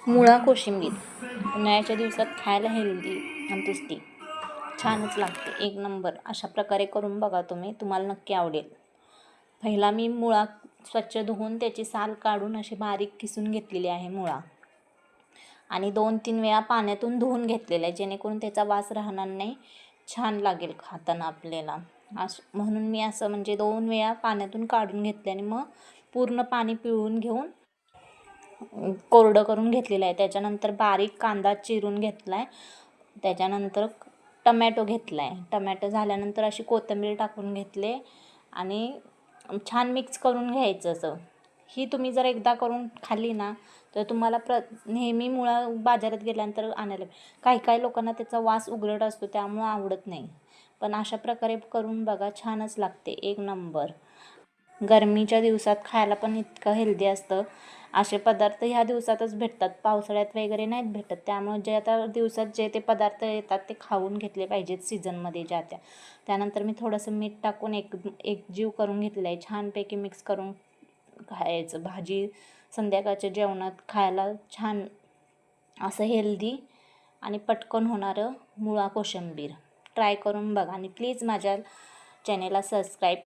मुळा कोशिंबीर उन्हाळ्याच्या दिवसात खायला हेल्दी आणि टेस्टी छानच लागते, एक नंबर. अशा प्रकारे करून बघा तुम्हाला नक्की आवडेल. पहिला मी मुळा स्वच्छ धुवून त्याची साल काढून अशी बारीक किसून घेतलेली आहे मुळा, आणि 2-3 वेळा पाण्यातून धुवून घेतलेला आहे, जेणेकरून त्याचा वास राहणार नाही, छान लागेल खाताना आपल्याला. म्हणून मी असं म्हणजे 2 वेळा पाण्यातून काढून घेतले आणि मग पूर्ण पाणी पिळून घेऊन कोरडं करून घेतलेलं आहे. त्याच्यानंतर बारीक कांदा चिरून घेतला आहे. त्याच्यानंतर टमॅटो घेतला आहे. टमॅटो झाल्यानंतर अशी कोथिंबीर टाकून घेतले आणि छान मिक्स करून घ्यायचं असं. ही तुम्ही जर एकदा करून खाल्ली ना तर तुम्हाला नेहमी मुळा बाजारात गेल्यानंतर आणायला. काही लोकांना त्याचा वास उग्रट असतो, त्यामुळं आवडत नाही, पण अशा प्रकारे करून बघा, छानच लागते, एक नंबर. गरमीच्या दिवसात खायला पण इतकं हेल्दी असतं. असे पदार्थ ह्या दिवसातच भेटतात, पावसाळ्यात वगैरे नाहीत भेटत. त्यामुळे जे आता दिवसात जे ते पदार्थ येतात ते खाऊन घेतले पाहिजेत सीझनमध्ये त्यानंतर मी थोडंसं मीठ टाकून एकजीव करून घेतलं आहे. छानपैकी मिक्स करून खायचं. भाजी संध्याकाळच्या जेवणात खायला छान असं हेल्दी आणि पटकन होणारं मुळा कोशिंबीर ट्राय करून बघा, आणि प्लीज माझ्या चॅनेलला सबस्क्राईब